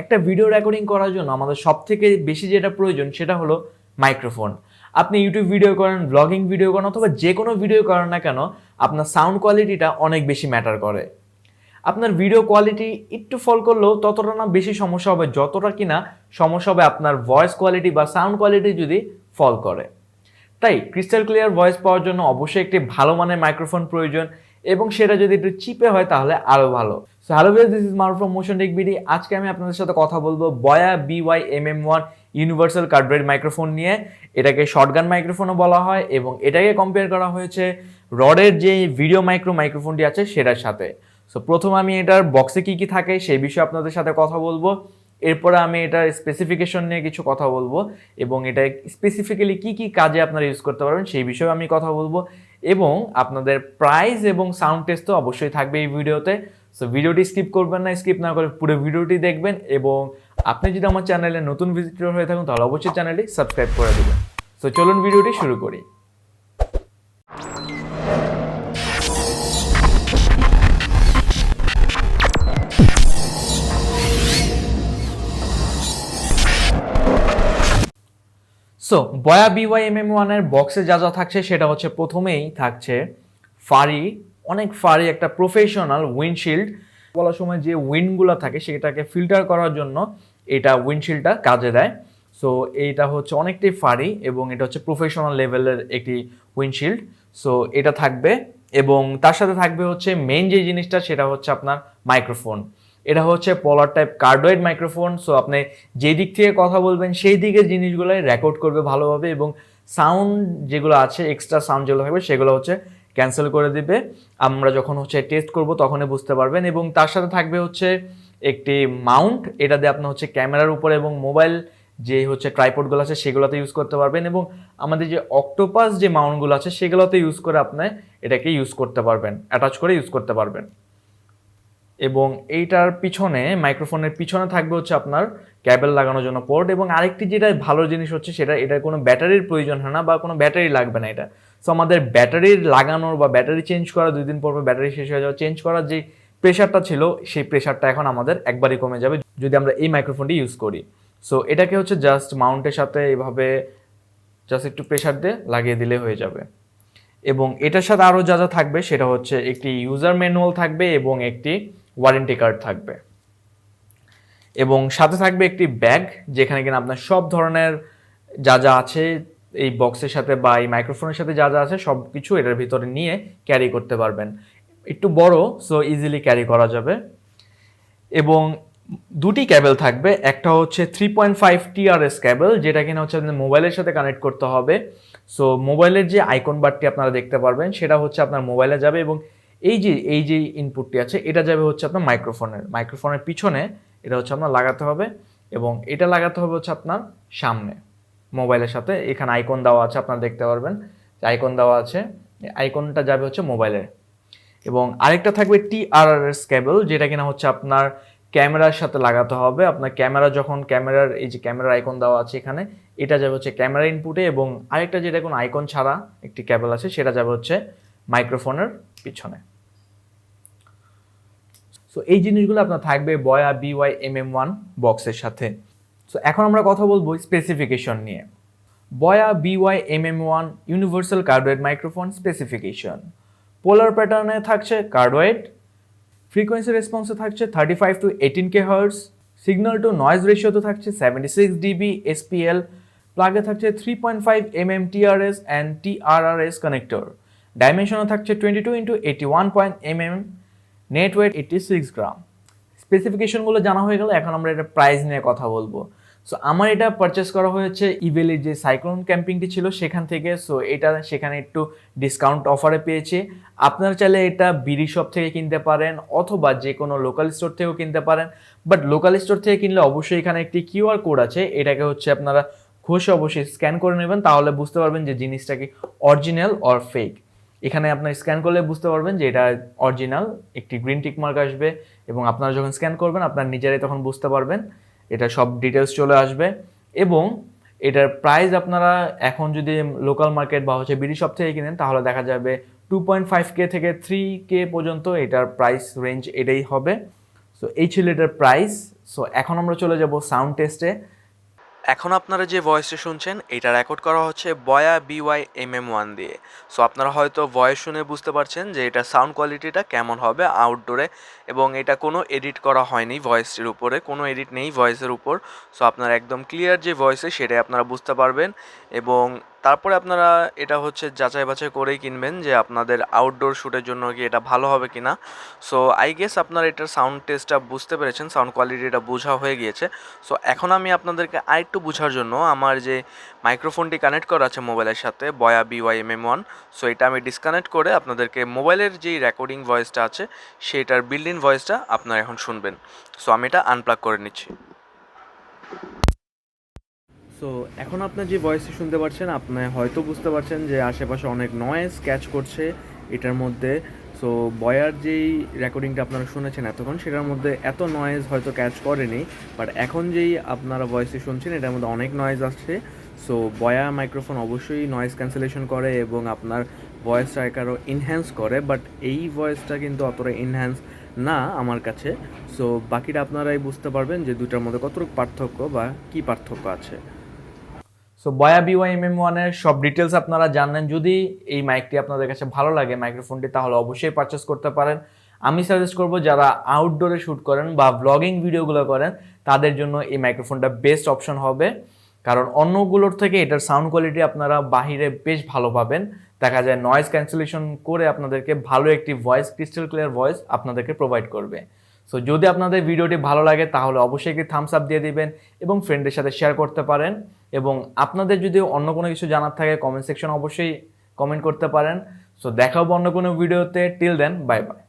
একটা video recording করার জন্য আমাদের সবথেকে বেশি যেটা প্রয়োজন সেটা হলো মাইক্রোফোন। আপনি ইউটিউব ভিডিও করেন, ব্লগিং ভিডিও করেন অথবা যে কোনো ভিডিও করেন না কেন, আপনার সাউন্ড কোয়ালিটিটা অনেক বেশি ম্যাটার করে। আপনার ভিডিও কোয়ালিটি একটু ফল করলেও ততটা না বেশি সমস্যা হবে যতটা কিনা সমস্যা হবে আপনার ভয়েস কোয়ালিটি বা সাউন্ড কোয়ালিটি যদি ফল করে। তাই ক্রিস্টাল ক্লিয়ার ভয়েস পাওয়ার জন্য অবশ্যই একটি ভালো মানের মাইক্রোফোন প্রয়োজন, এবং সেটা যদি একটু চিপে হয় তাহলে আরও ভালো। So hello viewers, this is Maruf from MotionTech BD. আজকে আমি আপনাদের সাথে কথা বলবো বয়া BY-MM1 ইউনিভার্সাল কার্ডওয়েড মাইক্রোফোন নিয়ে। এটাকে শর্টগান মাইক্রোফোনও বলা হয় এবং এটাকে কম্পেয়ার করা হয়েছে রডের যে ভিডিও মাইক্রোফোনটি আছে সেটার সাথে। সো প্রথম আমি এটার বক্সে কি কি থাকে সেই বিষয়ে আপনাদের সাথে কথা বলবো, এরপরে আমি এটার স্পেসিফিকেশন নিয়ে কিছু কথা বলবো এবং এটা স্পেসিফিক্যালি কি কি কাজে আপনারা ইউজ করতে পারবেন সেই বিষয়ে আমি কথা বলবো, এবং আপনাদের প্রাইস এবং সাউন্ড টেস্ট তো অবশ্যই থাকবে এই ভিডিওতে। সো ভিডিওটি স্কিপ করবেন না, স্কিপ না করে পুরো ভিডিওটি দেখবেন, এবং আপনি যদি আমার চ্যানেলে নতুন ভিজিটর হয়ে থাকুন তাহলে অবশ্যই চ্যানেলটি সাবস্ক্রাইব করে দেবেন। সো চলুন ভিডিওটি শুরু করি। সো বয়া BY-MM1 এর বক্সে যা যা থাকছে সেটা হচ্ছে প্রথমেই থাকছে ফারি, অনেক ফারি একটা প্রফেশনাল উইন্ডশিল্ড। বলার সময় যে উইন্ডগুলো থাকে সেটাকে ফিল্টার করার জন্য এটা উইন্ডশিল্ডটা কাজে দেয়। সো এইটা হচ্ছে অনেকটাই ফারি এবং এটা হচ্ছে প্রফেশনাল লেভেলের একটি উইন্ডশিল্ড। সো এটা থাকবে এবং তার সাথে থাকবে হচ্ছে মেইন যে জিনিসটা সেটা হচ্ছে আপনার মাইক্রোফোন। এটা হচ্ছে পোলার টাইপ কার্ডওয়েড মাইক্রোফোন। সো আপনি যে দিক থেকে কথা বলবেন সেই দিকের জিনিসগুলোই রেকর্ড করবে ভালোভাবে, এবং সাউন্ড যেগুলো আছে এক্সট্রা সাউন্ড যেগুলো থাকবে সেগুলো হচ্ছে ক্যান্সেল করে দিবে। আমরা যখন হচ্ছে টেস্ট করব তখনই বুঝতে পারবেন। এবং তার সাথে থাকবে হচ্ছে একটি মাউন্ট, এটা দিয়ে আপনি হচ্ছে ক্যামেরার উপরে এবং মোবাইল যে হচ্ছে ট্রাইপডগুলো আছে সেগুলোতে ইউজ করতে পারবেন, এবং আমাদের যে অক্টোপাস যে মাউন্টগুলো আছে সেগুলোতে ইউজ করে আপনি এটাকে ইউজ করতে পারবেন, অ্যাটাচ করে ইউজ করতে পারবেন। এবং এইটার পিছনে মাইক্রোফোনের পিছনে থাকবে হচ্ছে আপনার ক্যাবেল লাগানোর জন্য পোর্ট, এবং আরেকটি যেটা ভালো জিনিস হচ্ছে সেটা এটার কোনো ব্যাটারির প্রয়োজন হয় না বা কোনো ব্যাটারি লাগবে না এটা। সো আমাদের ব্যাটারির লাগানোর বা ব্যাটারি চেঞ্জ করা 2 দিন পর ব্যাটারি শেষ হয়ে যাওয়া চেঞ্জ করার যে প্রেশারটা ছিল সেই প্রেশারটা এখন আমাদের একবারই কমে যাবে যদি আমরা এই মাইক্রোফোনটি ইউজ করি। সো এটাকে হচ্ছে জাস্ট মাউন্টের সাথে এভাবে জাস্ট একটু প্রেশার দিয়ে লাগিয়ে দিলে হয়ে যাবে। এবং এটার সাথে আরও যা যা থাকবে সেটা হচ্ছে একটি ইউজার ম্যানুয়াল থাকবে এবং একটি ওয়ারেন্টি কার্ড থাকবে, এবং সাথে থাকবে একটি ব্যাগ যেখানে কিনা আপনার সব ধরনের যা যা আছে এই বক্সের সাথে বা এই মাইক্রোফোনের সাথে যা যা আছে সব কিছু এটার ভিতরে নিয়ে ক্যারি করতে পারবেন। একটু বড়, সো ইজিলি ক্যারি করা যাবে। এবং 2টি ক্যাবেল থাকবে, একটা হচ্ছে 3.5 TRRS ক্যাবেল যেটা কিনা হচ্ছে আপনার মোবাইলের সাথে কানেক্ট করতে হবে। সো মোবাইলের যে আইকন বারটি আপনারা দেখতে পারবেন সেটা হচ্ছে আপনার মোবাইলে যাবে, এবং এই যে ইনপুটটি আছে এটা যাবে হচ্ছে আপনার মাইক্রোফোনের পিছনে, এটা হচ্ছে আপনার লাগাতে হবে, এবং এটা লাগাতে হবে হচ্ছে আপনার সামনে মোবাইলের সাথে। এখানে আইকন দেওয়া আছে, আপনারা দেখতে পারবেন আইকন দেওয়া আছে, আইকনটা যাবে হচ্ছে মোবাইলে। এবং আরেকটা থাকবে TRRS কেবল যেটা কিনা হচ্ছে আপনার ক্যামেরার সাথে লাগাতে হবে। আপনার ক্যামেরা যখন ক্যামেরার এই যে ক্যামেরার আইকন দেওয়া আছে এখানে, এটা যাবে হচ্ছে ক্যামেরা ইনপুটে, এবং আরেকটা যেটা কোনো আইকন ছাড়া একটি কেবল আছে সেটা যাবে হচ্ছে মাইক্রোফোনের পিছনে। সো এই জিনিসগুলো আপনার থাকবে বয়া BY-MM1 বক্সের সাথে। সো এখন আমরা কথা বলবো স্পেসিফিকেশন নিয়ে। বয়া BY-MM1 ইউনিভার্সাল কার্ডওয়েড মাইক্রোফোন স্পেসিফিকেশন। পোলার প্যাটার্নে থাকছে কার্ডওয়েড, ফ্রিকোয়েন্সি রেসপন্সে থাকছে 35 to 18 kHz, signal to noise রেশিওতে থাকছে 76 dB SPL, প্লাগে থাকছে 3.5 mm TRS and TRRS connector, ডাইমেনশনে থাকছে 22 into 81 mm, net weight 86 gram. স্পেসিফিকেশনগুলো জানা হয়ে গেল, এখন আমরা এটা প্রাইস নিয়ে কথা বলবো। সো আমার এটা পারচেস করা হয়েছে ইভেলের যে সাইক্লোন ক্যাম্পিংটি ছিল সেখান থেকে। সো এটা সেখানে একটু ডিসকাউন্ট অফারে পেয়েছি। আপনারা চাইলে এটা বিডি শপ থেকে কিনতে পারেন অথবা যে কোনো লোকাল স্টোর থেকেও কিনতে পারেন, বাট লোকাল স্টোর থেকে কিনলে অবশ্যই এখানে একটি কিউআর কোড আছে, এটাকে হচ্ছে আপনারা ঘষে অবশ্যই স্ক্যান করে নেবেন, তাহলে বুঝতে পারবেন যে জিনিসটা কি অরিজিনাল অর ফেক। এখানে আপনার স্ক্যান করলে বুঝতে পারবেন যে এটা অরিজিনাল, একটি গ্রিন টিক মার্ক আসবে, এবং আপনারা যখন স্ক্যান করবেন আপনার নিজেরাই তখন বুঝতে পারবেন, এটা সব ডিটেলস চলে আসবে। এবং এটার প্রাইস আপনারা এখন যদি লোকাল মার্কেট বা হচ্ছে বিডি শপ থেকে কিনেন তাহলে দেখা যাবে 2.5K থেকে 3K পর্যন্ত এটার প্রাইস রেঞ্জ এটাই হবে। সো এই ছিল এটার প্রাইস। সো এখন আমরা চলে যাব সাউন্ড টেস্টে। এখন আপনারা যে ভয়েসটা শুনছেন এটা রেকর্ড করা হচ্ছে বয়া BY-MM1 দিয়ে। সো আপনারা হয়তো ভয়েস শুনে বুঝতে পারছেন যে এটা সাউন্ড কোয়ালিটিটা কেমন হবে আউটডোরে, এবং এটা কোনো এডিট করা হয়নি, ভয়েসটির উপরে কোনো এডিট নেই ভয়েসের উপর। সো আপনারা একদম ক্লিয়ার যে ভয়েসে সেটাই আপনারা বুঝতে পারবেন, এবং তারপরে আপনারা এটা হচ্ছে যাচাই বাছাই করেই কিনবেন যে আপনাদের আউটডোর শ্যুটের জন্য কি এটা ভালো হবে কি না। সো আই গেস আপনারা এটার সাউন্ড টেস্টটা বুঝতে পেরেছেন, সাউন্ড কোয়ালিটিটা বোঝা হয়ে গিয়েছে। সো এখন আমি আপনাদেরকে আরেকটু বোঝার জন্য আমার যে মাইক্রোফোনটি কানেক্ট করা আছে মোবাইলের সাথে বয়া BY-MM1, সো এটা আমি ডিসকানেক্ট করে আপনাদেরকে মোবাইলের যেই রেকর্ডিং ভয়েসটা আছে সেটার বিল্ড ইন ভয়েসটা আপনারা এখন শুনবেন। সো আমি এটা আনপ্লাগ করে নিচ্ছি। সো এখন আপনার যে ভয়েসটি শুনতে পাচ্ছেন, আপনি হয়তো বুঝতে পারছেন যে আশেপাশে অনেক নয়েজ ক্যাচ করছে এটার মধ্যে। সো বয়ার যেই রেকর্ডিংটা আপনারা শুনেছেন এতক্ষণ, সেটার মধ্যে এত নয়েজ হয়তো ক্যাচ করেনি, বাট এখন যেই আপনারা ভয়েসটি শুনছেন এটার মধ্যে অনেক নয়েজ আসছে। সো বয়া মাইক্রোফোন অবশ্যই নয়েজ ক্যান্সেলেশন করে এবং আপনার ভয়েসটাকে আরও ইনহ্যান্স করে, বাট এই ভয়েসটা কিন্তু অতটা ইনহ্যান্স না আমার কাছে। সো বাকিটা আপনারাই বুঝতে পারবেন যে দুটার মধ্যে কতটুকু পার্থক্য বা কী পার্থক্য আছে। সো বয়া BY-MM1 এর সব ডিটেলস আপনারা জানেন। যদি এই মাইকটি আপনাদের কাছে ভালো লাগে মাইক্রোফোনটি, তাহলে অবশ্যই পারচেস করতে পারেন। আমি সাজেস্ট করব যারা আউটডোরে শ্যুট করেন বা ব্লগিং ভিডিওগুলো করেন তাদের জন্য এই মাইক্রোফোনটা বেস্ট অপশন হবে, কারণ অন্যগুলোর থেকে এটার সাউন্ড কোয়ালিটি আপনারা বাহিরে বেশ ভালো পাবেন। দেখা যায় নয়েজ ক্যান্সেলেশন করে আপনাদেরকে ভালো একটি ভয়েস, ক্রিস্টাল ক্লিয়ার ভয়েস আপনাদেরকে প্রোভাইড করবে। সো যদি আপনাদের ভিডিওটি ভালো লাগে তাহলে অবশ্যই একটি থামস আপ দিয়ে দিবেন এবং ফ্রেন্ডের সাথে শেয়ার করতে পারেন। এবং আপনাদের যদি অন্য কোনো কিছু জানার থাকে কমেন্ট সেকশন অবশ্যই কমেন্ট করতে পারেন। সো দেখা হবে অন্য কোনো ভিডিওতে। Till then, bye by.